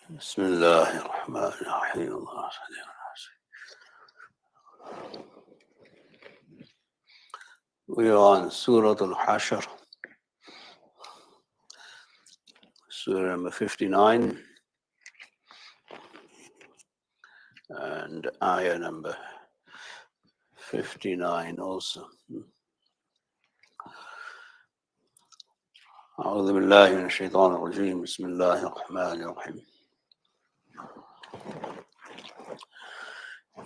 Bismillah ar-Rahman ar-Rahim. We are on Sūrah al-Ḥashr, Surah number 59, and ayah number 59 also. أعوذ بالله من الشيطان الرجيم. بسم الله الرحمن الرحيم.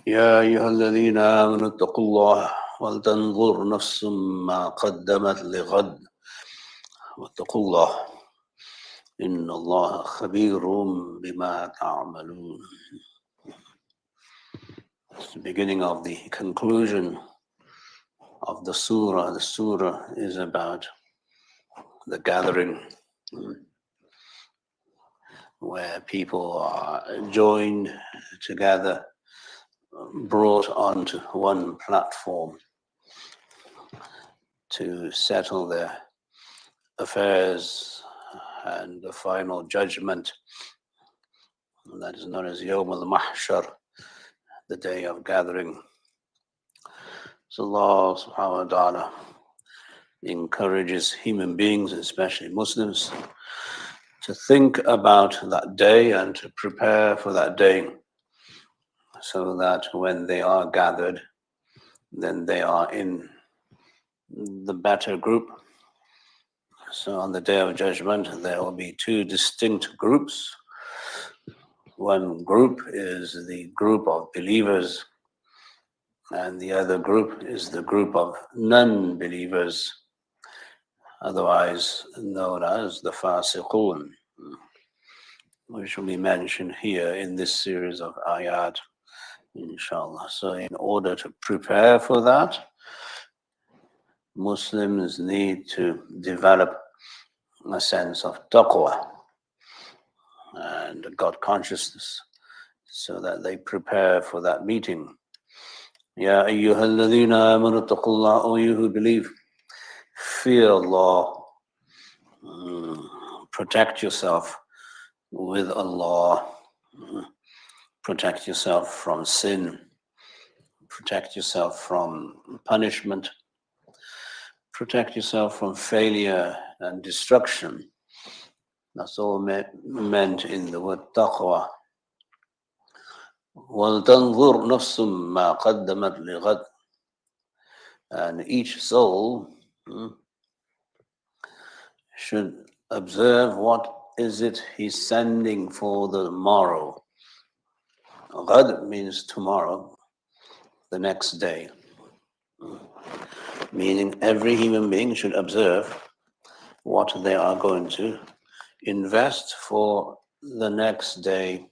يا أيها الذين آمنوا اتقوا الله ولتنظر نفس ما قدمت لغد واتقوا الله إن الله خبير بما تعملون. It's the beginning of the conclusion of the surah. The surah is about the gathering where people are joined together, brought onto one platform to settle their affairs and the final judgment. And that is known as Yawm al-Mahshar, the day of gathering. So Allah subhanahu wa ta'ala encourages human beings, especially Muslims, to think about that day and to prepare for that day, so that when they are gathered, then they are in the better group. So on the day of judgment, there will be two distinct groups. One group is the group of believers, and the other group is the group of non-believers, otherwise known as the fasiqun, which will be mentioned here in this series of ayat, inshallah. So in order to prepare for that, Muslims need to develop a sense of taqwa and God consciousness, so that they prepare for that meeting. Ya ayyuhalladhina amanu taqullah, O you who believe, fear Allah, protect yourself with Allah, protect yourself from sin, protect yourself from punishment, protect yourself from failure and destruction. That's all meant in the word taqwa. وَلْتَنْظُرْ نَفْسٌ مَا قَدَّمَتْ لِغَدٍ. And each soul should observe what is it he's sending for the morrow. Ghad means tomorrow, the next day. Meaning every human being should observe what they are going to invest for the next day.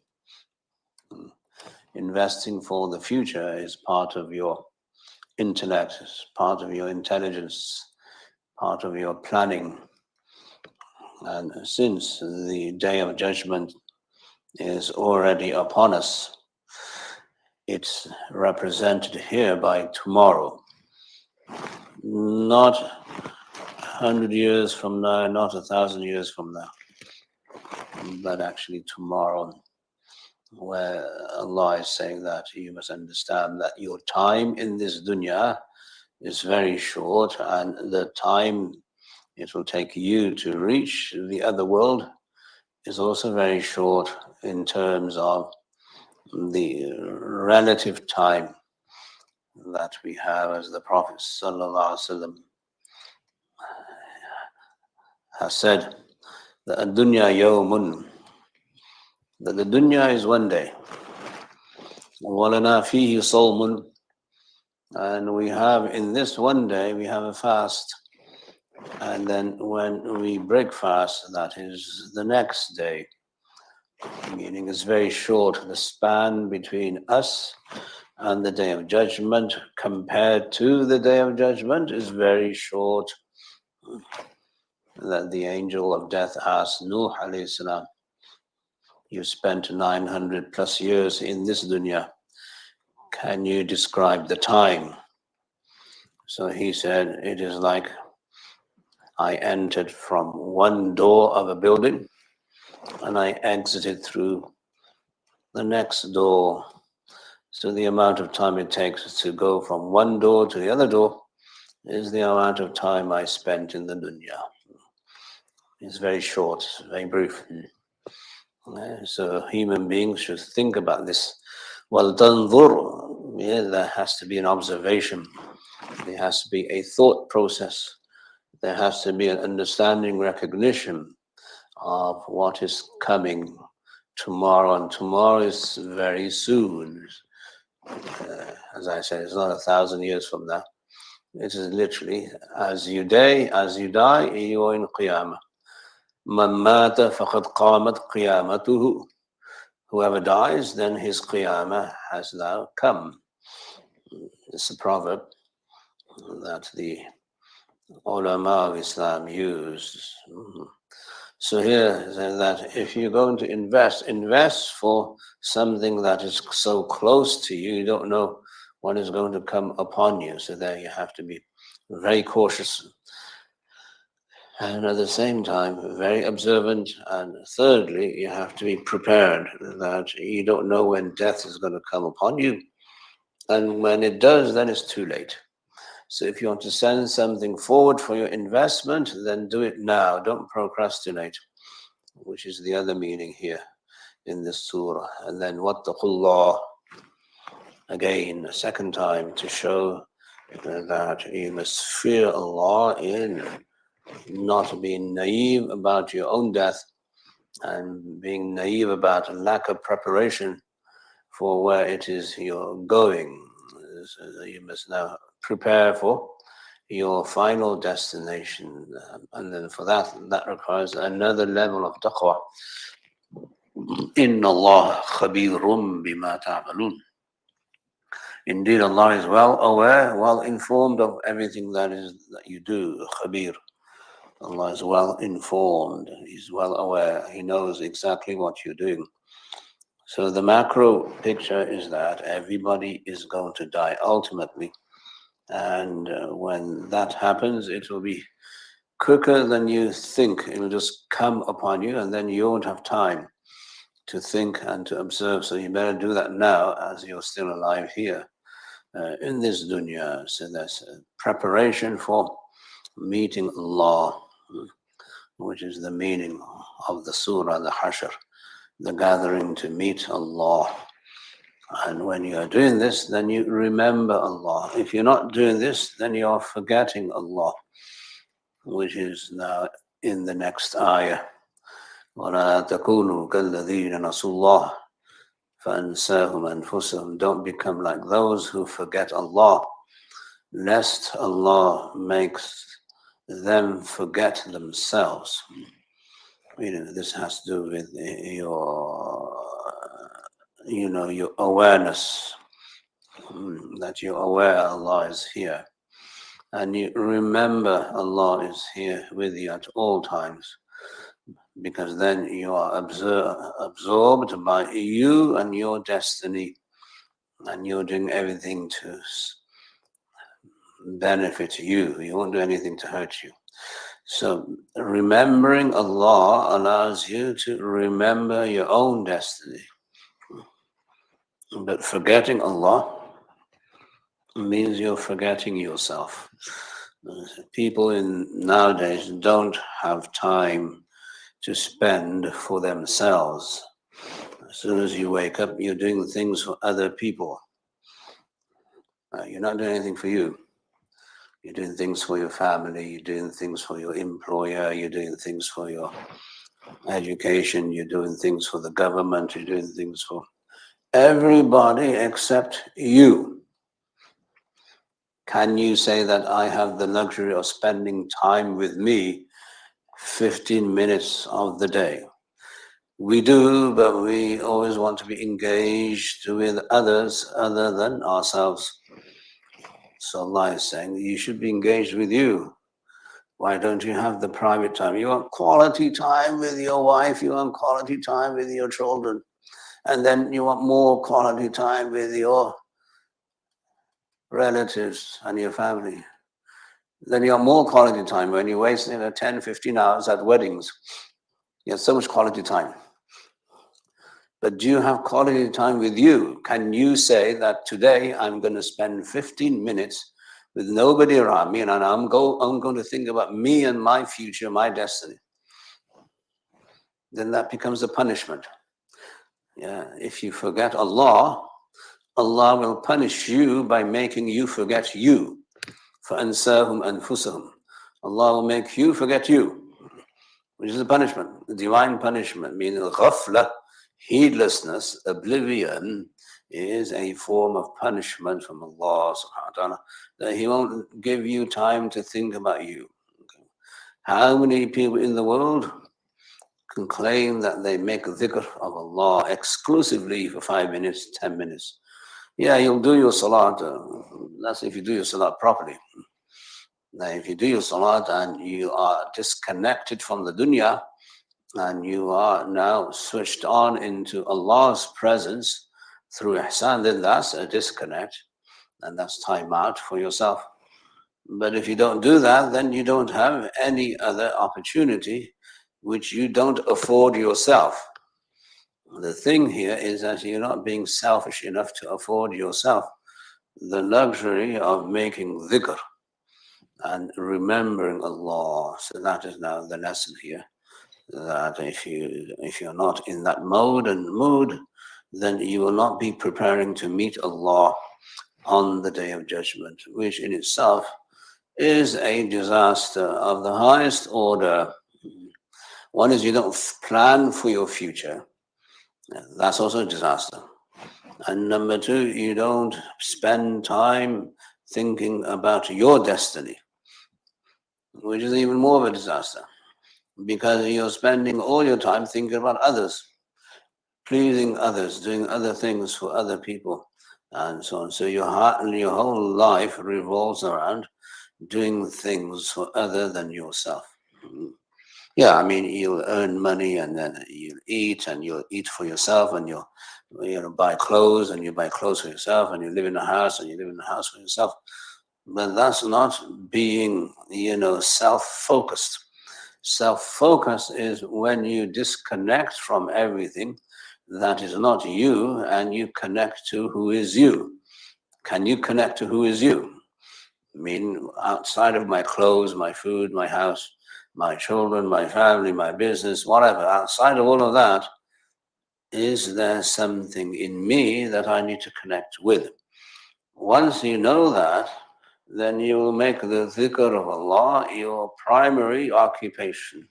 Investing for the future is part of your intellect, is part of your intelligence, part of your planning. And since the day of judgment is already upon us, it's represented here by tomorrow. Not 100 years from now, not 1,000 years from now, but actually tomorrow, where Allah is saying that you must understand that your time in this dunya is very short, and the time it will take you to reach the other world is also very short in terms of the relative time that we have, as the Prophet ﷺ has said, that ad-dunya yawmun, that the dunya is one day. وَلَنَا فِيهِ صَوْمٌ, and we have in this one day, we have a fast. And then when we break fast, that is the next day. Meaning it's very short. The span between us and the day of judgment compared to the day of judgment is very short. That the angel of death asked Nuh alayhi salam, you spent 900 plus years in this dunya. Can you describe the time? So he said, it is like I entered from one door of a building and I exited through the next door. So the amount of time it takes to go from one door to the other door is the amount of time I spent in the dunya. It's very short, very brief. So human beings should think about this. وَلْتَنْظُرْ, yeah, there has to be an observation. There has to be a thought process. There has to be an understanding, recognition of what is coming tomorrow, and tomorrow is very soon. As I said, it's not 1,000 years from now. It is literally as you die, you are in qiyamah. Man mata faqad qamat qiyamatuhu. Whoever dies, then his qiyamah has now come. It's a proverb that the ulama of Islam used. So here it says that if you're going to invest for something that is so close to you, you don't know what is going to come upon you. So there you have to be very cautious. And at the same time, very observant. And thirdly, you have to be prepared that you don't know when death is going to come upon you. And when it does, then it's too late. So if you want to send something forward for your investment, then do it now. Don't procrastinate, which is the other meaning here in this surah. And then wattaqullah, again, a second time, to show that you must fear Allah in not being naive about your own death and being naive about a lack of preparation for where it is you're going. So you must now prepare for your final destination, and then for that requires another level of taqwa. Inna Allah khabirum bima ta'malun. Indeed, Allah is well aware, well informed of everything that you do. Khabir. Allah is well informed. He's well aware. He knows exactly what you're doing. So the macro picture is that everybody is going to die ultimately. And when that happens, it will be quicker than you think. It will just come upon you, and then you won't have time to think and to observe. So you better do that now as you're still alive here in this dunya. So that's a preparation for meeting Allah, which is the meaning of the Sūrah al-Ḥashr, the gathering to meet Allah. And when you are doing this, then you remember Allah. If you're not doing this, then you are forgetting Allah, which is now in the next ayah. وَلَا تَكُونُوا كَالَّذِينَ نَسُوا اللَّهَ فَأَنْسَاهُمْ أَنفُسَهُمْ. Don't become like those who forget Allah, lest Allah makes them forget themselves. This has to do with your awareness, that you're aware Allah is here. And you remember Allah is here with you at all times, because then you are absorbed by you and your destiny, and you're doing everything to benefit you. You won't do anything to hurt you. So remembering Allah allows you to remember your own destiny. But forgetting Allah means you're forgetting yourself. People nowadays don't have time to spend for themselves. As soon as you wake up, you're doing things for other people. You're not doing anything for you. You're doing things for your family, you're doing things for your employer, you're doing things for your education, you're doing things for the government, you're doing things for everybody except you. Can you say that I have the luxury of spending time with me 15 minutes of the day? We do, but we always want to be engaged with others other than ourselves. So Allah is saying you should be engaged with you. Why don't you have the private time? You want quality time with your wife, you want quality time with your children, and then you want more quality time with your relatives and your family. Then you have more quality time when you waste 10, 15 hours at weddings. You have so much quality time. But do you have quality time with you? Can you say that today I'm going to spend 15 minutes with nobody around me, and I'm going to think about me and my future, my destiny? Then that becomes a punishment. Yeah, if you forget Allah, Allah will punish you by making you forget you. فَأَنْسَاهُمْ أَنفُسَهُمْ. Allah will make you forget you, which is a punishment, a divine punishment, meaning ghafla, heedlessness, oblivion, is a form of punishment from Allah subhanahu wa ta'ala, that He won't give you time to think about you. Okay. How many people in the world can claim that they make dhikr of Allah exclusively for 5 minutes, 10 minutes? Yeah, you'll do your salat, that's if you do your salat properly. Now, if you do your salat and you are disconnected from the dunya, and you are now switched on into Allah's presence through ihsan, then that's a disconnect, and that's time out for yourself. But if you don't do that, then you don't have any other opportunity which you don't afford yourself. The thing here is that you're not being selfish enough to afford yourself the luxury of making dhikr and remembering Allah. So that is now the lesson here, that if you're not in that mode and mood, then you will not be preparing to meet Allah on the Day of Judgment, which in itself is a disaster of the highest order. One is you don't plan for your future. That's also a disaster. And number two, you don't spend time thinking about your destiny, which is even more of a disaster, because you're spending all your time thinking about others, pleasing others, doing other things for other people, and so on. So your whole life revolves around doing things for other than yourself. Yeah, I mean, you'll earn money and then you'll eat for yourself, and you'll buy clothes, and you buy clothes for yourself, and you live in a house, and you live in a house for yourself. But that's not being, self-focused. Self-focus is when you disconnect from everything that is not you, and you connect to who is you. Can you connect to who is you? I mean, outside of my clothes, my food, my house, my children, my family, my business, whatever, outside of all of that, is there something in me that I need to connect with? Once you know that, then you will make the dhikr of Allah your primary occupation.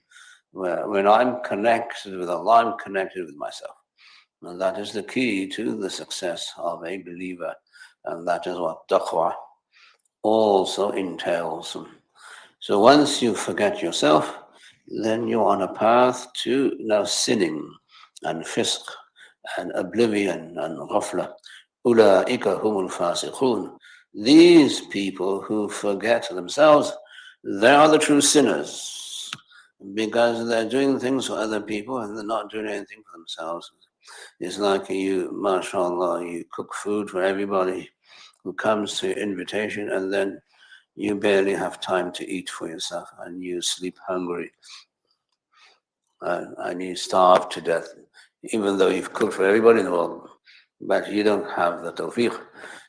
When I'm connected with Allah, I'm connected with myself. And that is the key to the success of a believer. And that is what taqwa also entails. So once you forget yourself, then you're on a path to now sinning and fisq and oblivion and ghafla. Ula'ika humul fasiqun. These people who forget themselves, they are the true sinners, because they're doing things for other people and they're not doing anything for themselves. It's like you, mashallah, you cook food for everybody who comes to your invitation, and then you barely have time to eat for yourself, and you sleep hungry, and you starve to death, even though you've cooked for everybody in the world, but you don't have the tawfiq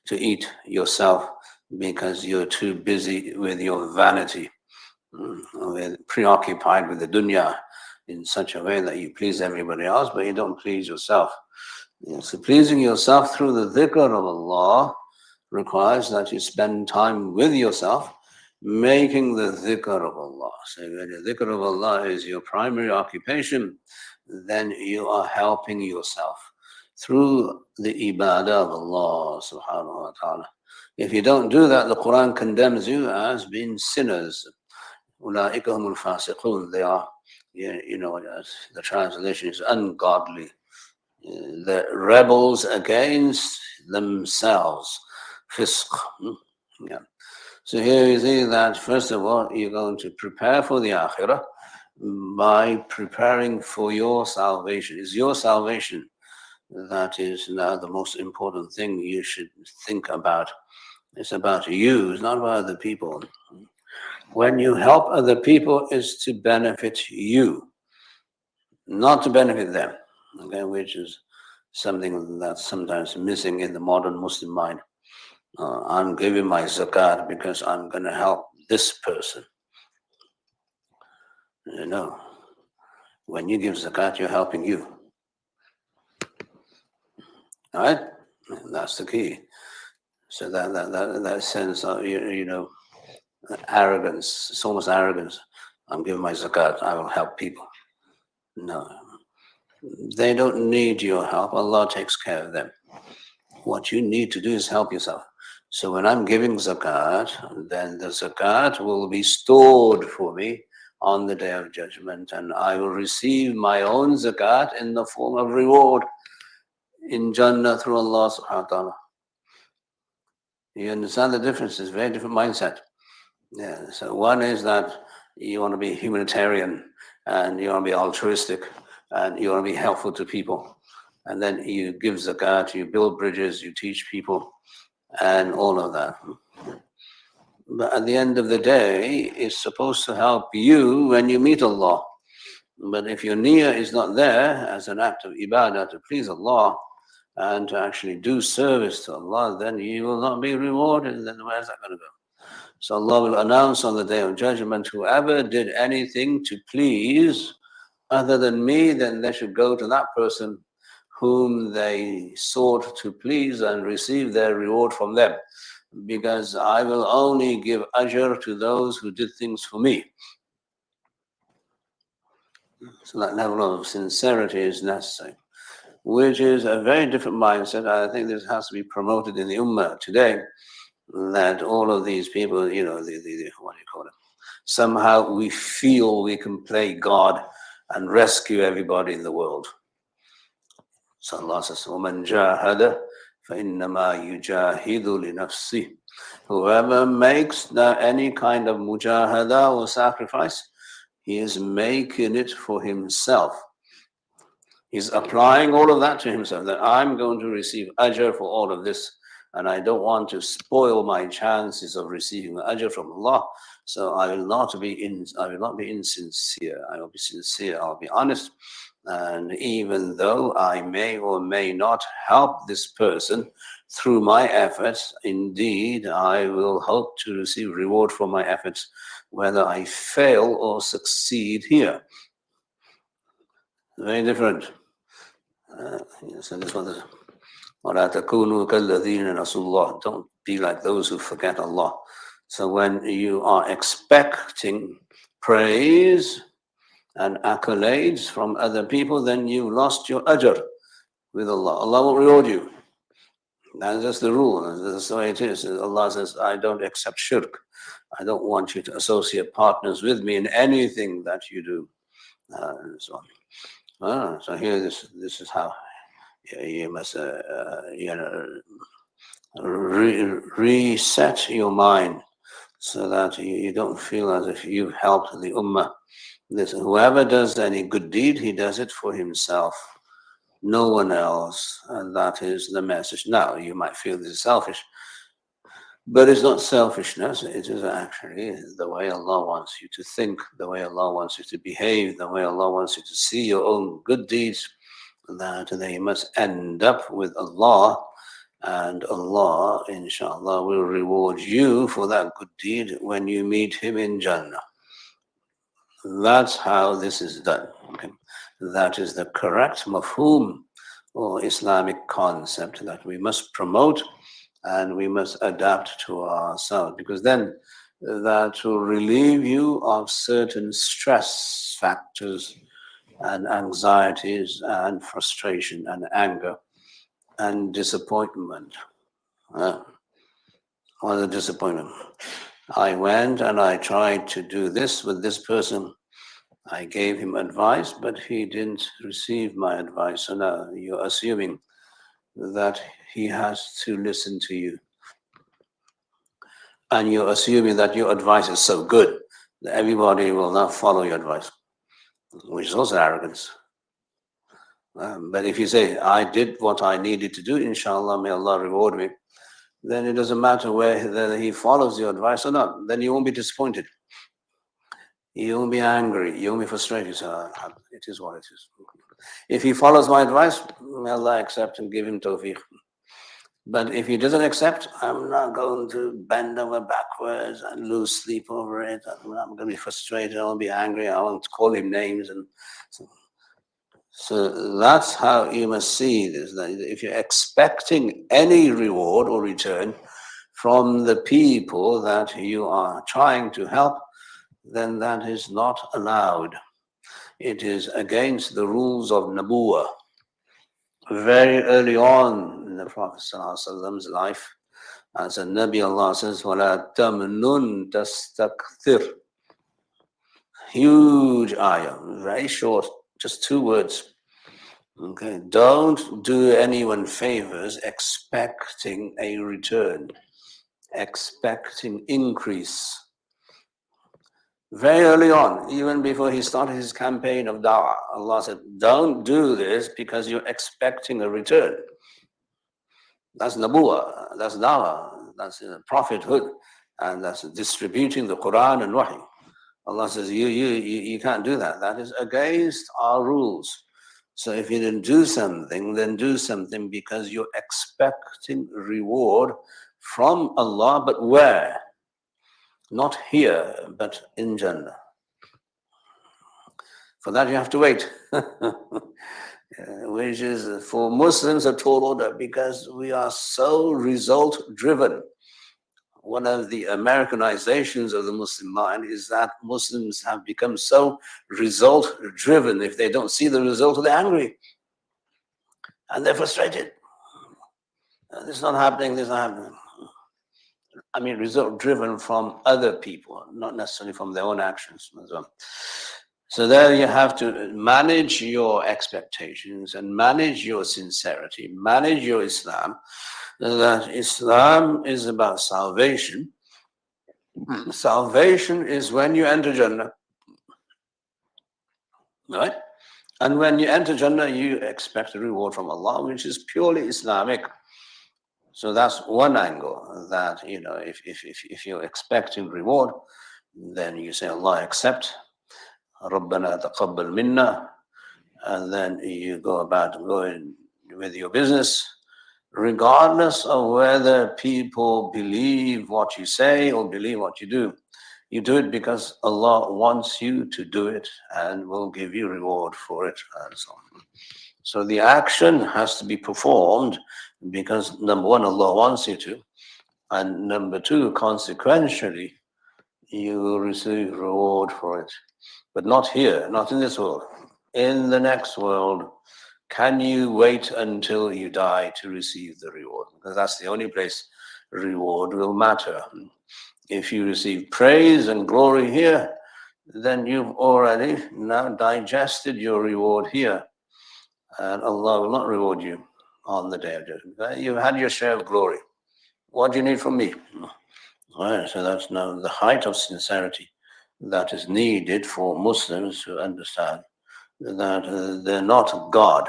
to eat yourself because you're too busy with your vanity, preoccupied with the dunya in such a way that you please everybody else, but you don't please yourself. So pleasing yourself through the dhikr of Allah requires that you spend time with yourself, making the dhikr of Allah. So when the dhikr of Allah is your primary occupation, then you are helping yourself through the ibadah of Allah subhanahu wa ta'ala. If you don't do that, the Quran condemns you as being sinners. Ula'ika humul fasiqun. They are, the translation is ungodly. The rebels against themselves. Fisq. Yeah. So here you see that, first of all, you're going to prepare for the akhirah by preparing for your salvation. It's your salvation that is now the most important thing you should think about. It's about you, it's not about other people. When you help other people, it's to benefit you, not to benefit them, okay, which is something that's sometimes missing in the modern Muslim mind. I'm giving my zakat because I'm going to help this person. You know, when you give zakat, you're helping you. All right? That's the key. So that sense of, arrogance, it's almost arrogance. I'm giving my zakat, I will help people. No. They don't need your help. Allah takes care of them. What you need to do is help yourself. So when I'm giving zakat, then the zakat will be stored for me on the day of judgment, and I will receive my own zakat in the form of reward in Jannah through Allah subhanahu wa ta'ala. You understand the difference? It's a very different mindset. Yeah. So one is that you want to be humanitarian and you want to be altruistic and you want to be helpful to people. And then you give zakat, you build bridges, you teach people, and all of that. But at the end of the day, it's supposed to help you when you meet Allah. But if your niyyah is not there as an act of ibadah to please Allah and to actually do service to Allah, then you will not be rewarded. Then where's that going to go? So Allah will announce on the day of judgment, whoever did anything to please other than me, then they should go to that person whom they sought to please and receive their reward from them. Because I will only give ajr to those who did things for me. So that level of sincerity is necessary, which is a very different mindset. I think this has to be promoted in the ummah today, that all of these people, what do you call it? Somehow we feel we can play God and rescue everybody in the world. So Allah says, وَمَنْ جَاهَدَ فَإِنَّمَا يُجَاهِدُ لِنَفْسِهِ. Whoever makes any kind of mujahada or sacrifice, he is making it for himself. He's applying all of that to himself, that I'm going to receive ajr for all of this, and I don't want to spoil my chances of receiving ajr from Allah. So I will not be insincere. I will be sincere. I'll be honest. And even though I may or may not help this person through my efforts, indeed, I will hope to receive reward for my efforts, whether I fail or succeed here. Very different. So this one is, وَلَا تَكُونُوا كَالَّذِينَ نَسُوا اللَّهَ. Don't be like those who forget Allah. So when you are expecting praise and accolades from other people, then you lost your ajr with Allah. Allah will reward you. That's just the rule. That's the way it is. Allah says, I don't accept shirk. I don't want you to associate partners with me in anything that you do. And so on. So here, this is how you must reset your mind so that you don't feel as if you've helped the ummah. Whoever does any good deed, he does it for himself, no one else, and that is the message. Now, you might feel this is selfish, but it's not selfishness. It is actually the way Allah wants you to think, the way Allah wants you to behave, the way Allah wants you to see your own good deeds, that they must end up with Allah, and Allah, inshallah, will reward you for that good deed when you meet Him in Jannah. That's how this is done. Okay? That is the correct mafhum or Islamic concept that we must promote and we must adapt to ourselves, because then that will relieve you of certain stress factors and anxieties and frustration and anger and disappointment. What a disappointment. I went and I tried to do this with this person. I gave him advice, but he didn't receive my advice. So now you're assuming that he has to listen to you. And you're assuming that your advice is so good that everybody will now follow your advice, which is also arrogance. But if you say, I did what I needed to do, inshallah, may Allah reward me, then it doesn't matter whether he follows your advice or not. Then you won't be disappointed. You won't be angry. You won't be frustrated. So it is what it is. If he follows my advice, may Allah accept and give him tawfiq. But if he doesn't accept, I'm not going to bend over backwards and lose sleep over it. I'm going to be frustrated. I'll be angry. I want to call him names. And so that's how you must see this. That if you're expecting any reward or return from the people that you are trying to help, then that is not allowed. It is against the rules of Nabuwah. Very early on in the Prophet ﷺ's life, as a Nabi, Allah says, وَلَا تَمْنُن تَسْتَكْثِرْ. Huge ayah, very short, just 2 words. Okay, don't do anyone favors expecting a return, expecting increase. Very early on, even before he started his campaign of da'wah, Allah said, don't do this because you're expecting a return. That's nabuwah, that's da'wah, that's prophethood, and that's distributing the Quran and wahi. Allah says, you can't do that. That is against our rules. So if you didn't do something, then do something because you're expecting reward from Allah, but where? Not here, but in Jannah. For that you have to wait. Which is for Muslims a tall order because we are so result driven. One of the Americanizations of the Muslim mind is that Muslims have become so result driven. If they don't see the result, they're angry. And they're frustrated. This is not happening, this is not happening. I mean, result driven from other people, not necessarily from their own actions as well. So there you have to manage your expectations and manage your sincerity, manage your Islam. That Islam is about salvation. Salvation is when you enter Jannah, right? And when you enter Jannah, you expect a reward from Allah, which is purely Islamic. So that's one angle that, you know, if you're expecting reward, then you say, Allah accept, Rabbana taqabbal minna, and then you go about going with your business, regardless of whether people believe what you say or believe what you do. You do it because Allah wants you to do it and will give you reward for it and so on. So the action has to be performed because number one, Allah wants you to, and number two, consequentially, you will receive reward for it. But not here, not in this world. In the next world, can you wait until you die to receive the reward? Because that's the only place reward will matter. If you receive praise and glory here, then you've already now digested your reward here. And Allah will not reward you on the day of judgment. You've had your share of glory. What do you need from me? Right, so that's now the height of sincerity that is needed for Muslims to understand that they're not God.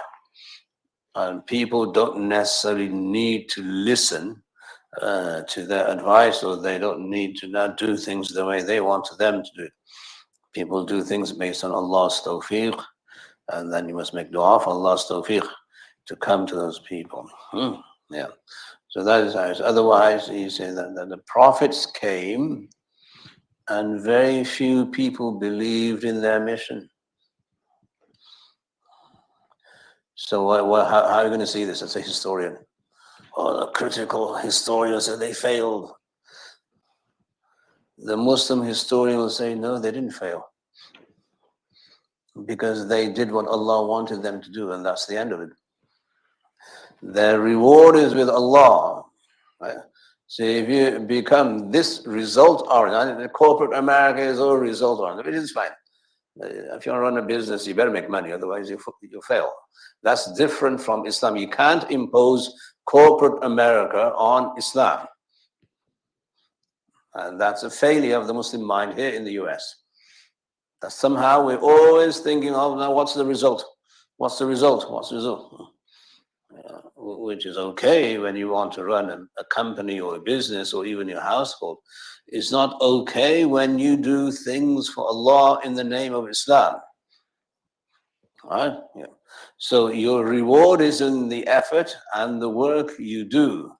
And people don't necessarily need to listen to their advice, or they don't need to not do things the way they want them to do it. People do things based on Allah's tawfiq, and then you must make dua for Allah's tawfiq to come to those people. Yeah. So that is how it is. Otherwise, you say that the prophets came and very few people believed in their mission. So how are you going to see this as a historian? Or a critical historian said they failed. The Muslim historian will say, no, they didn't fail. Because they did what Allah wanted them to do, and that's the end of it. Their reward is with Allah. Right? So if you become this result-oriented, corporate America is all result-oriented, which is fine. If you want to run a business, you better make money, otherwise you fail. That's different from Islam. You can't impose corporate America on Islam. And that's a failure of the Muslim mind here in the US. That somehow we're always thinking of, now what's the result? What's the result? What's the result? Which is okay when you want to run a company or a business or even your household. It's not okay when you do things for Allah in the name of Islam. Right? Yeah. So your reward is in the effort and the work you do.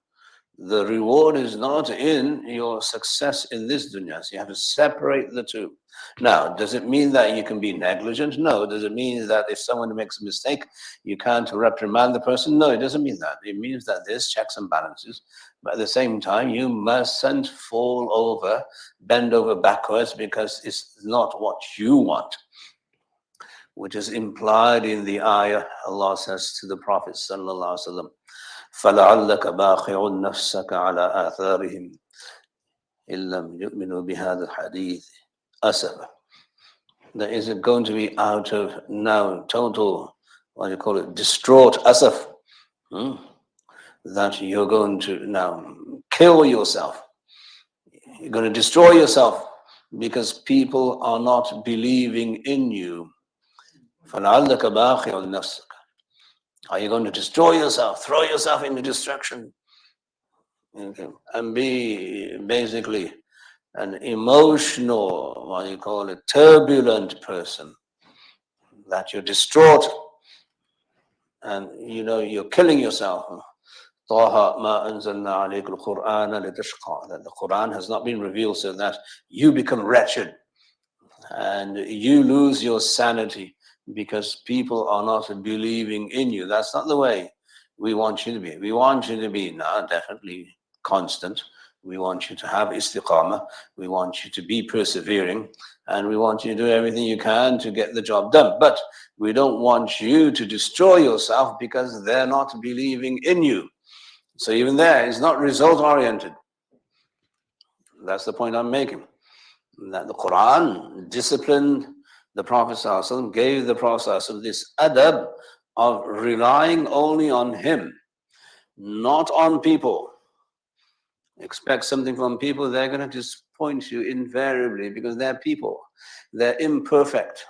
The reward is not in your success in this dunya. So you have to separate the two. Now, does it mean that you can be negligent? No. Does it mean that if someone makes a mistake, you can't reprimand the person? No, it doesn't mean that. It means that there's checks and balances. But at the same time, you mustn't fall over, bend over backwards because it's not what you want, which is implied in the ayah. Allah says to the Prophet sallallahu alaihi wasallam, فَلَعَلَّكَ بَاخِعٌ نَفْسَكَ عَلَى آثَارِهِمْ إِن لَّمْ يُؤْمِنُوا بِهَذَا الْحَدِيثِ أَسَفًا. That is it going to be out of now total, what do you call it, distraught asaf, that you're going to now kill yourself. You're going to destroy yourself because people are not believing in you. فَلَعَلَّكَ بَاخِعٌ نَفْسَكَ. Are you going to destroy yourself, throw yourself into destruction, okay, and be basically an emotional, what do you call it, turbulent person, that you're distraught and you're killing yourself. طه ما أنزلنا عليك القرآن لتشقى. That the Quran has not been revealed so that you become wretched and you lose your sanity because people are not believing in you. That's not the way we want you to be. We want you to be now definitely constant. We want you to have istiqamah. We want you to be persevering. And we want you to do everything you can to get the job done. But we don't want you to destroy yourself because they're not believing in you. So even there, it's not result-oriented. That's the point I'm making. That the Quran disciplined the Prophet ﷺ, gave the Prophet ﷺ this adab of relying only on him, not on people. Expect something from people, they're going to disappoint you invariably because they're people. They're imperfect.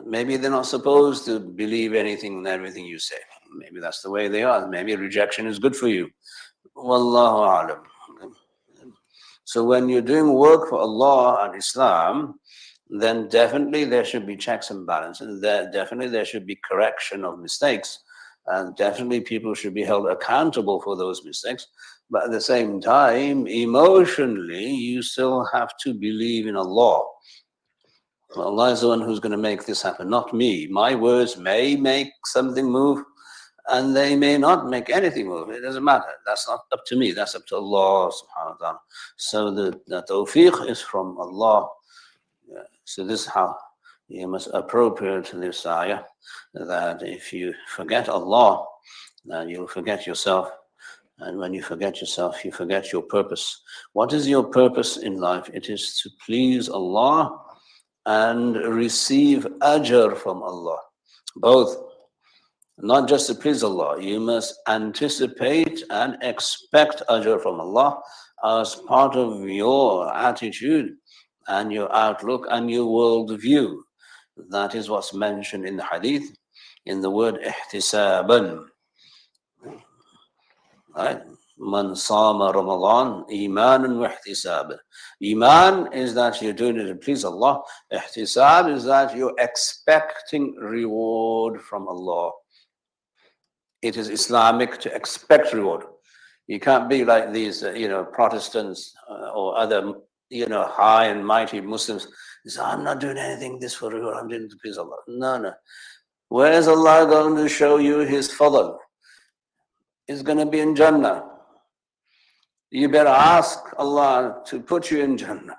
Maybe they're not supposed to believe anything and everything you say. Maybe that's the way they are. Maybe rejection is good for you. Wallahu alam. So when you're doing work for Allah and Islam, then definitely there should be checks and balances. Definitely there should be correction of mistakes. And definitely people should be held accountable for those mistakes. But at the same time, emotionally, you still have to believe in Allah. Allah is the one who's going to make this happen, not me. My words may make something move, and they may not make anything move. It doesn't matter. That's not up to me. That's up to Allah subhanahu wa ta'ala. So the tawfiq is from Allah. Yeah. So this is how you must appropriate this ayah, that if you forget Allah, then you'll forget yourself. And when you forget yourself, you forget your purpose. What is your purpose in life? It is to please Allah and receive ajr from Allah. Both. Not just to please Allah, you must anticipate and expect ajr from Allah as part of your attitude and your outlook and your worldview. That is what's mentioned in the hadith, in the word ihtisaban. Right? Man sama Ramadan, imanan wa ihtisaban. Iman is that you're doing it to please Allah. Ihtisab is that you're expecting reward from Allah. It is Islamic to expect reward. You can't be like these, Protestants or other, high and mighty Muslims. They say, I'm not doing anything this for reward. I'm doing it to please Allah. No. Where is Allah going to show you His fadl? It's going to be in Jannah. You better ask Allah to put you in Jannah.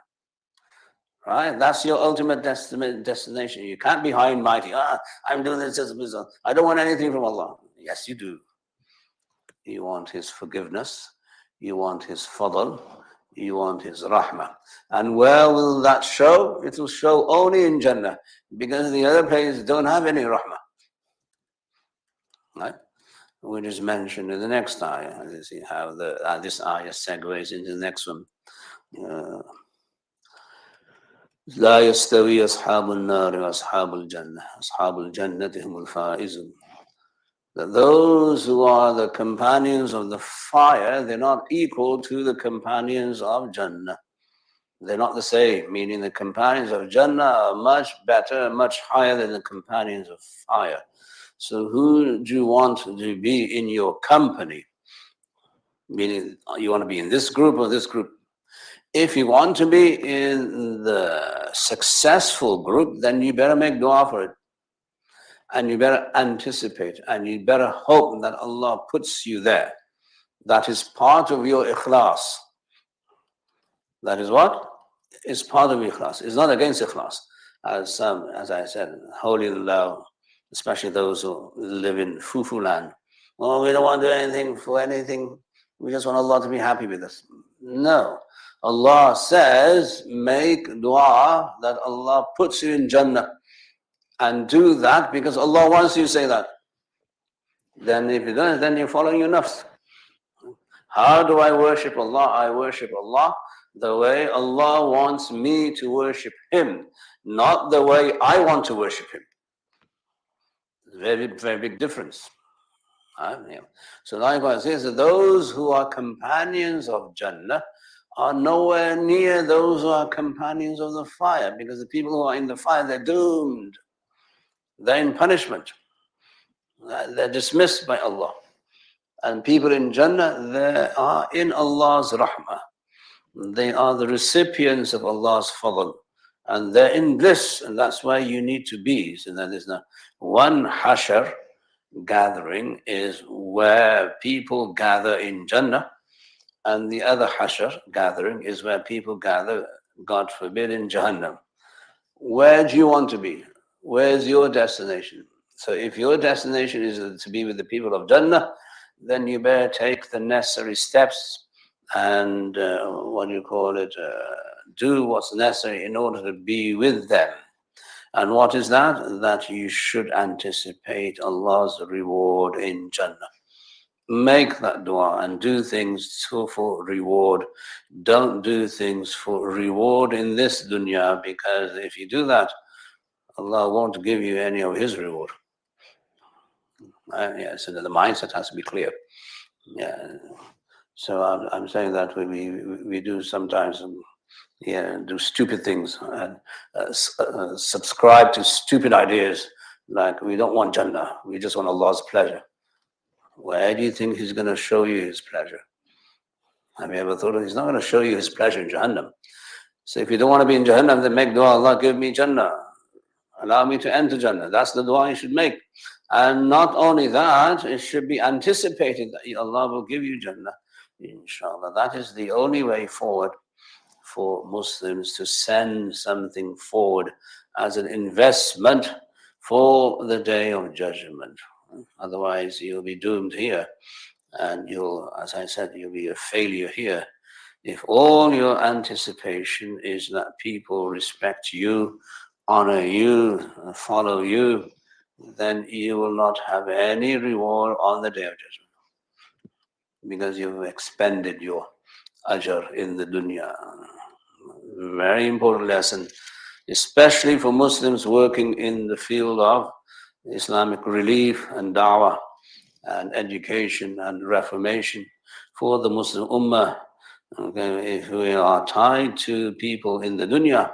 Right? That's your ultimate destination. You can't be high and mighty. I'm doing this just because I don't want anything from Allah. Yes, you do. You want His forgiveness. You want His fadl. You want His rahmah. And where will that show? It will show only in Jannah, because the other places don't have any rahmah. Right? Which is mentioned in the next ayah. You see how this ayah segues into the next one. لا يستوي أصحاب النار وأصحاب الجنة أصحاب الجنة هم الفائزون. That those who are the companions of the fire, they're not equal to the companions of Jannah. They're not the same, meaning the companions of Jannah are much better, much higher than the companions of fire. So who do you want to be in your company? Meaning you want to be in this group or this group? If you want to be in the successful group, then you better make dua for it. And you better anticipate, and you better hope that Allah puts you there. That is part of your ikhlas. That is what? It's part of ikhlas. It's not against ikhlas. As I said, holy Allah, especially those who live in Fufu land. Oh, we don't want to do anything for anything. We just want Allah to be happy with us. No. Allah says, make dua that Allah puts you in Jannah. And do that because Allah wants you to say that. Then if you don't, then you're following your nafs. How do I worship Allah? I worship Allah the way Allah wants me to worship Him, not the way I want to worship Him. Very, very big difference. So likewise, says that those who are companions of Jannah are nowhere near those who are companions of the fire, because the people who are in the fire, they're doomed. They're in punishment. They're dismissed by Allah. And people in Jannah, they are in Allah's rahmah. They are the recipients of Allah's fadl. And they're in bliss, and that's where you need to be. So that is not one hashr gathering is where people gather in Jannah, and the other hashr gathering is where people gather, God forbid, in Jahannam. Where do you want to be? Where's your destination? So if your destination is to be with the people of Jannah, then you better take the necessary steps and do what's necessary in order to be with them. And what is that? That you should anticipate Allah's reward in Jannah. Make that dua and do things for reward. Don't do things for reward in this dunya, because if you do that, Allah won't give you any of His reward. So the mindset has to be clear. Yeah. So I'm saying that we do sometimes do stupid things and subscribe to stupid ideas, like we don't want Jannah, we just want Allah's pleasure. Where do you think He's going to show you His pleasure? Have you ever thought of He's not going to show you His pleasure in Jahannam? So if you don't want to be in Jahannam, then make dua, Allah give me Jannah, allow me to enter Jannah. That's the dua you should make. And not only that, it should be anticipated that Allah will give you Jannah, inshallah. That is the only way forward for Muslims, to send something forward as an investment for the Day of Judgment. Otherwise, you'll be doomed here, and as I said, you'll be a failure here. If all your anticipation is that people respect you, honor you, follow you, then you will not have any reward on the Day of Judgment, because you've expended your ajr in the dunya. Very important lesson, especially for Muslims working in the field of Islamic relief and da'wah and education and reformation for the Muslim ummah. Okay, if we are tied to people in the dunya,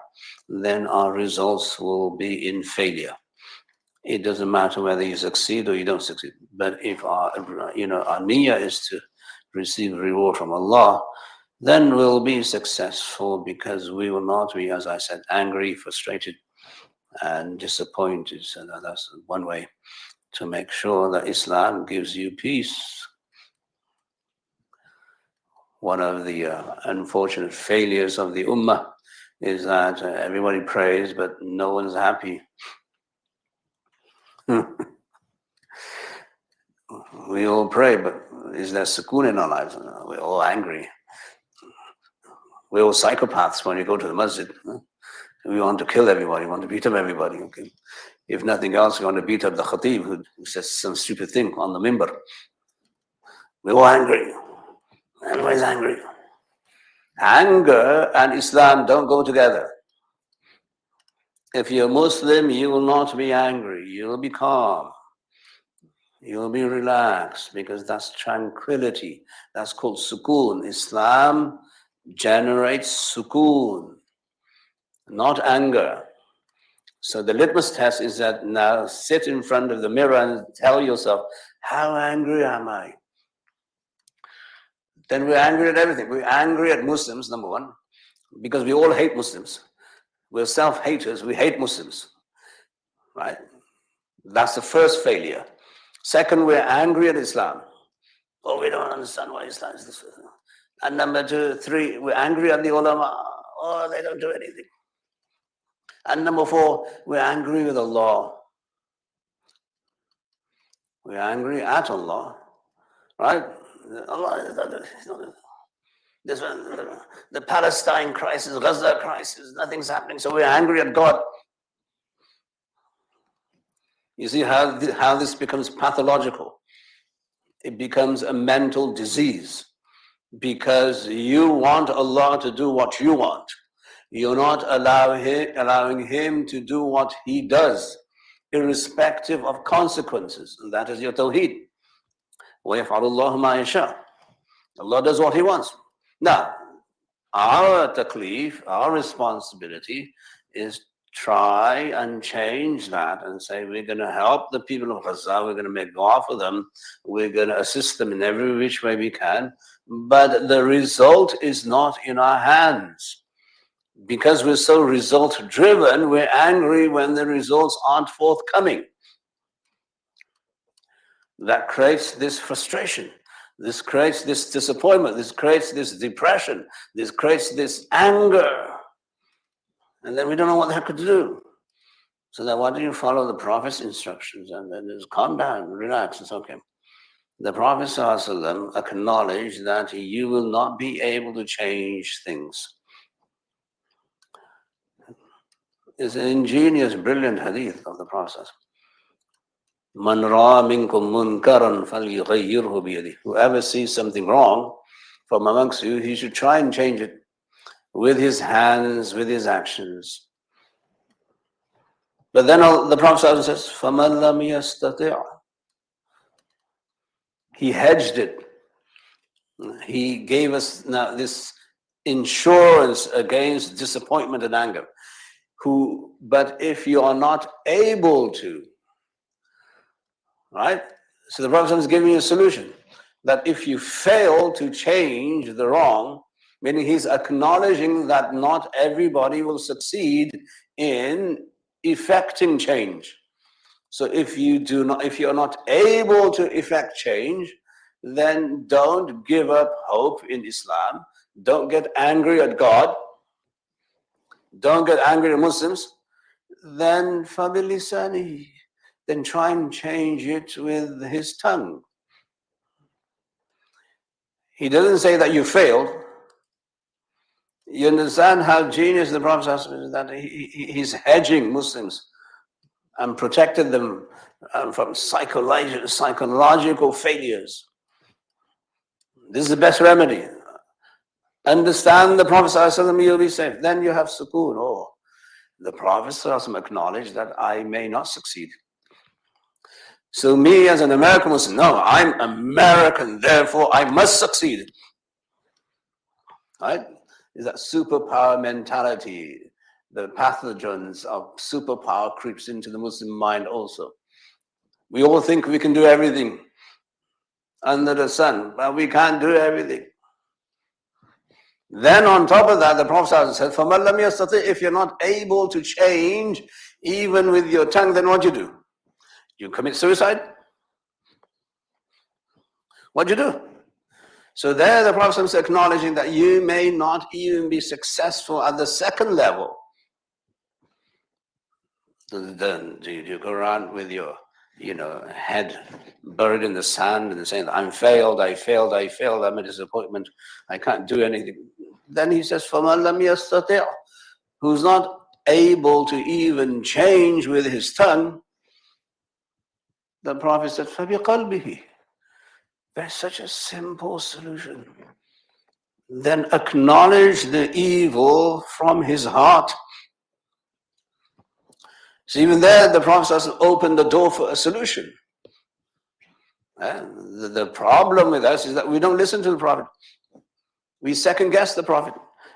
then our results will be in failure. It doesn't matter whether you succeed or you don't succeed. But if our niyyah is to receive reward from Allah, then we'll be successful, because we will not be, as I said, angry, frustrated, and disappointed. So that's one way to make sure that Islam gives you peace. One of the unfortunate failures of the ummah is that everybody prays, but no one's happy. We all pray, but is there sukoon in our lives? We're all angry. We're all psychopaths when you go to the masjid. We want to kill everybody, we want to beat up everybody. Okay? If nothing else, we want to beat up the khatib who says some stupid thing on the mimbar. We're all angry. Everybody's angry. Anger and Islam don't go together. If you're Muslim, you will not be angry. You'll be calm. You'll be relaxed, because that's tranquility. That's called sukoon. Islam generates sukoon. not anger. So the litmus test is that now sit in front of the mirror and tell yourself, how angry am I? Then we're angry at everything. We're angry at Muslims, number one, because we all hate Muslims. We're self-haters, we hate Muslims, right? That's the first failure. Second, we're angry at Islam. Oh, we don't understand why Islam is this way. And number two, three, we're angry at the ulama. Oh, they don't do anything. And number four, we're angry with Allah. We're angry at Allah, right? Allah, this one, the Palestine crisis, Gaza crisis, nothing's happening, so we're angry at God. You see how this becomes pathological. It becomes a mental disease because you want Allah to do what you want. You're not allowing Him to do what He does, irrespective of consequences. And that is your tawheed. وَيَفْعَلُ اللَّهُ مَا يَشَاءُ. Allah does what He wants. Now, our taklif, our responsibility is try and change that and say we're going to help the people of Gaza, we're going to make dua for them, we're going to assist them in every which way we can, but the result is not in our hands. Because we're so result driven, we're angry when the results aren't forthcoming. That creates this frustration. This creates this disappointment. This creates this depression. This creates this anger. And then we don't know what the heck to do. So then why don't you follow the Prophet's instructions and then just calm down, relax, it's okay. The Prophet ﷺ acknowledged that you will not be able to change things. It's an ingenious, brilliant hadith of the Prophet. Man ra'a minkum munkaran falyughayyirhu biyadihi. Whoever sees something wrong from amongst you, he should try and change it with his hands, with his actions. But then the Prophet says, فَمَنْ لَمْ يَسْتَطِعْ. He hedged it. He gave us now this insurance against disappointment and anger. But if you are not able to, right? So the Prophet is giving you a solution that if you fail to change the wrong, meaning he's acknowledging that not everybody will succeed in effecting change. So if you're not able to effect change, then don't give up hope in Islam. Don't get angry at God. Don't get angry at Muslims. Then fabilisani. Then try and change it with his tongue. He doesn't say that you failed. You understand how genius the Prophet is, that he's hedging Muslims and protected them from psychological failures. This is the best remedy. Understand the Prophet, you'll be safe. Then you have sukoon. Oh, the Prophet acknowledged that I may not succeed. So me as an American Muslim, no, I'm American, therefore I must succeed. Right? Is that superpower mentality. The pathogens of superpower creeps into the Muslim mind also. We all think we can do everything under the sun, but we can't do everything. Then on top of that, the Prophet said, فَمَنْ لَمْ يَسْتَطِعْ. If you're not able to change, even with your tongue, then what do? You commit suicide? What do you do? So there the Prophet is acknowledging that you may not even be successful at the second level. Then do you go around with your head buried in the sand and saying, I failed, I'm a disappointment, I can't do anything. Then he says, فَمَنْ لَمْ يَسْتَطِعْ. Who's not able to even change with his tongue, the Prophet said, فَبِقَلْبِهِ. There's such a simple solution. Then acknowledge the evil from his heart. So even there, the Prophet opened the door for a solution. The problem with us is that we don't listen to the Prophet. We second guess the Prophet.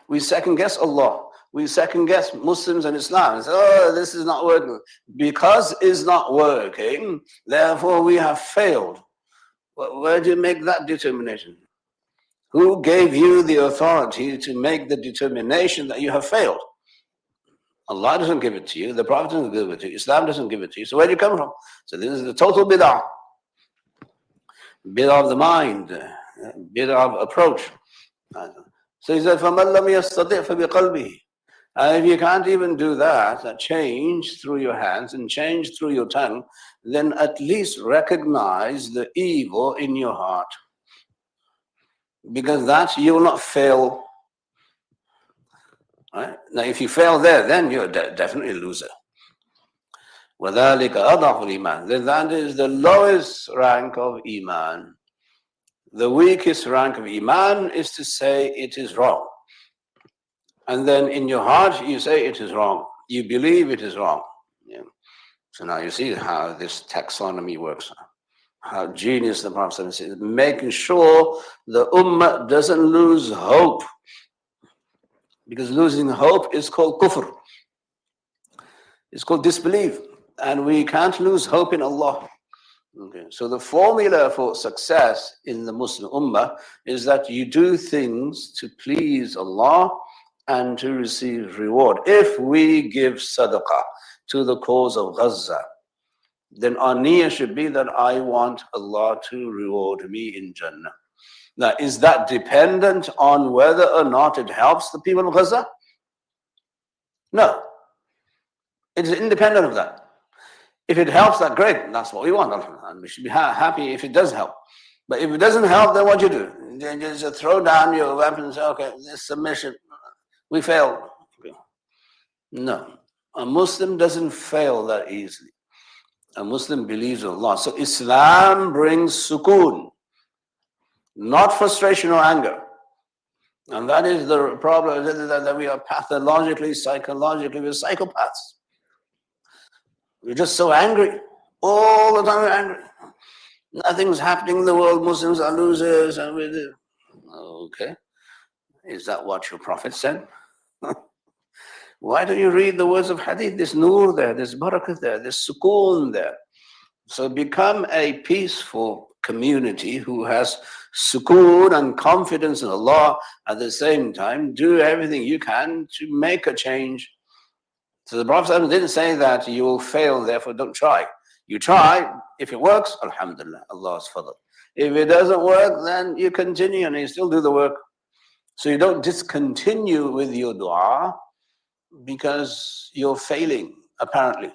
We second guess Allah. we second guess Muslims and Islam and say, oh, this is not working. Because it's not working, therefore we have failed. Where do you make that determination? Who gave you the authority to make the determination that you have failed? Allah doesn't give it to you, the Prophet doesn't give it to you, Islam doesn't give it to you. So where do you come from? So this is the total bid'ah. Bid'ah of the mind, bid'ah of approach. So he said, فَمَنْ لَمْ يَسْتَطِعْ فَبِقَلْبِهِ. If you can't even do that change through your hands and change through your tongue, then at least recognize the evil in your heart. Because that you will not fail. Right? Now if you fail there, then you're definitely a loser. وَذَلِكَ أَضْعَفُ الْإِيمَانِ. Then that is the lowest rank of Iman. The weakest rank of Iman is to say it is wrong. And then in your heart you say it is wrong. You believe it is wrong. Yeah. So now you see how this taxonomy works. How genius the Prophet is, making sure the Ummah doesn't lose hope. Because losing hope is called kufr. It's called disbelief. And we can't lose hope in Allah. Okay. So the formula for success in the Muslim Ummah is that you do things to please Allah and to receive reward. If we give sadaqah to the cause of Gaza, then our niyyah should be that I want Allah to reward me in Jannah. Now, is that dependent on whether or not it helps the people of Gaza? No. It is independent of that. If it helps, that great, that's what we want. And we should be happy if it does help. But if it doesn't help, then what do? You just throw down your weapon and say, okay, this submission, we failed. No. A Muslim doesn't fail that easily. A Muslim believes in Allah. So Islam brings sukoon, not frustration or anger. And that is the problem, that we are pathologically, psychologically, we're psychopaths. We're just so angry. All the time we're angry. Nothing's happening in the world. Muslims are losers. And okay. Is that what your Prophet said? Why don't you read the words of hadith? There's nur there, there's barakah there, there's sukoon there. So become a peaceful community who has sukoon and confidence in Allah. At the same time, do everything you can to make a change. So the Prophet didn't say that you will fail, therefore don't try. You try, if it works, alhamdulillah, Allah's fadl. If it doesn't work, then you continue and you still do the work. So you don't discontinue with your dua because you're failing, apparently.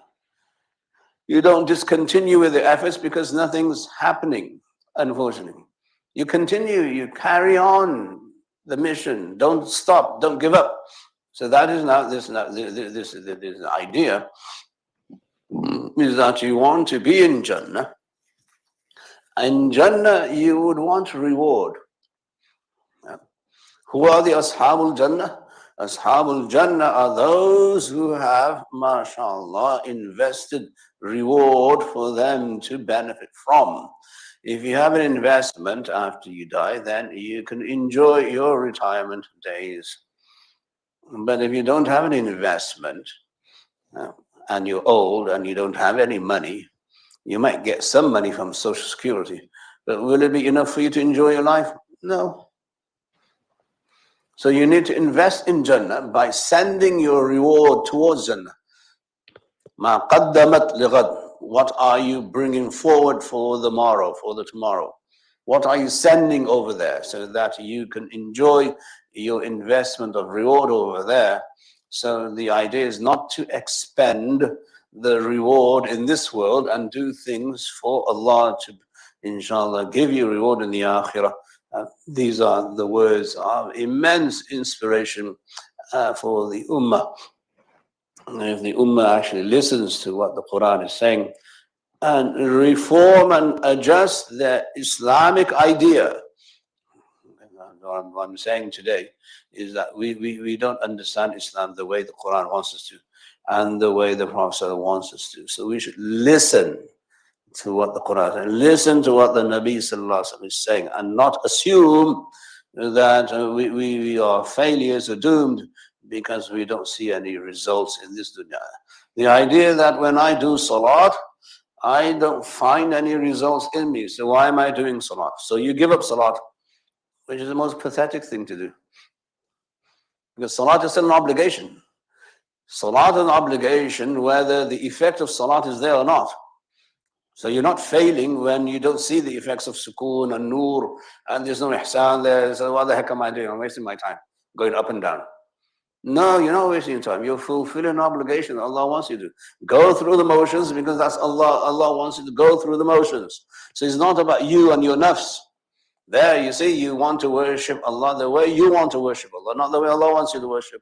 You don't discontinue with the efforts because nothing's happening, unfortunately. You continue, you carry on the mission. Don't stop, don't give up. So that is now this idea is that you want to be in Jannah. In Jannah, you would want reward. Who are the Ashabul Jannah? Ashabul Jannah are those who have, mashallah, invested reward for them to benefit from. If you have an investment after you die, then you can enjoy your retirement days. But if you don't have an investment, and you're old and you don't have any money, you might get some money from Social Security, but will it be enough for you to enjoy your life? No. So you need to invest in Jannah by sending your reward towards Jannah. مَا قَدَّمَتْ لِغَدْ. What are you bringing forward for the morrow, for the tomorrow? What are you sending over there so that you can enjoy your investment of reward over there? So the idea is not to expend the reward in this world and do things for Allah to, inshallah, give you reward in the akhirah. These are the words of immense inspiration for the Ummah. And if the Ummah actually listens to what the Quran is saying and reform and adjust their Islamic idea, what I'm saying today is that we don't understand Islam the way the Quran wants us to and the way the Prophet wants us to. So we should listen to what the Quran says, listen to what the Nabi Sallallahu Alaihi Wasallam is saying, and not assume that we are failures or doomed because we don't see any results in this dunya. The idea that when I do salat, I don't find any results in me, so why am I doing salat? So you give up salat, which is the most pathetic thing to do. Because salat is still an obligation. Salat is an obligation whether the effect of salat is there or not. So you're not failing when you don't see the effects of sukoon and nur, and there's no ihsan there. So what the heck am I doing? I'm wasting my time going up and down. No, you're not wasting your time. You're fulfilling an obligation that Allah wants you to. Go through the motions because that's Allah. Allah wants you to go through the motions. So it's not about you and your nafs. There, you see, you want to worship Allah the way you want to worship Allah, not the way Allah wants you to worship.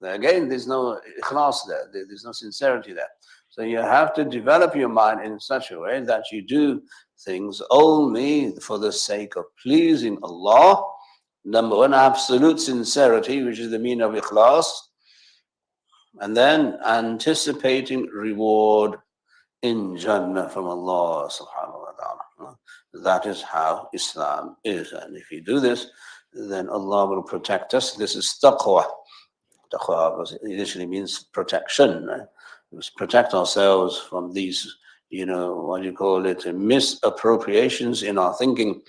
Again, there's no ikhlas there. There's no sincerity there. So you have to develop your mind in such a way that you do things only for the sake of pleasing Allah. Number one, absolute sincerity, which is the meaning of ikhlas. And then anticipating reward in Jannah from Allah subhanahu wa ta'ala. That is how Islam is. And if you do this, then Allah will protect us. This is taqwa. Taqwa initially means protection. Right? We must protect ourselves from these, what do you call it, misappropriations in our thinking,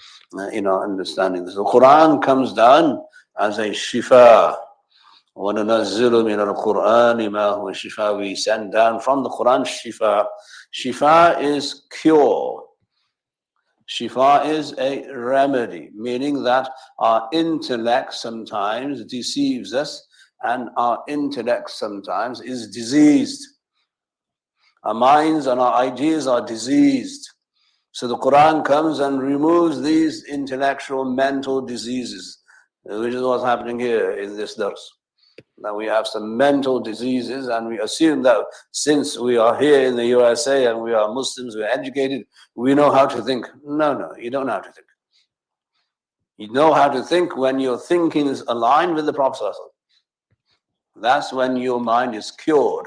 in our understanding. The Quran comes down as a shifa. وَنُنَزِّلُ مِنَ الْقُرْآنِ مَا هُوَ شِفَاءٌ. We send down from the Quran shifa. Shifa is cure. Shifa is a remedy, meaning that our intellect sometimes deceives us and our intellect sometimes is diseased. Our minds and our ideas are diseased. So the Quran comes and removes these intellectual, mental diseases, which is what's happening here in this dars. Now we have some mental diseases and we assume that since we are here in the USA and we are Muslims, we are educated, we know how to think. No, you don't know how to think. You know how to think when your thinking is aligned with the Prophet. That's when your mind is cured.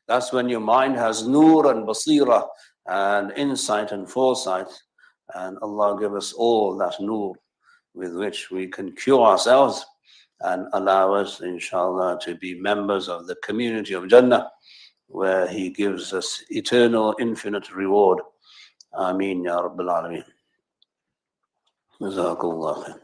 That's when your mind has nur and basira and insight and foresight. And Allah give us all that nur with which we can cure ourselves and allow us, inshallah, to be members of the community of Jannah, where He gives us eternal, infinite reward. Ameen, Ya Rabbil Alameen. Jazakallah khair.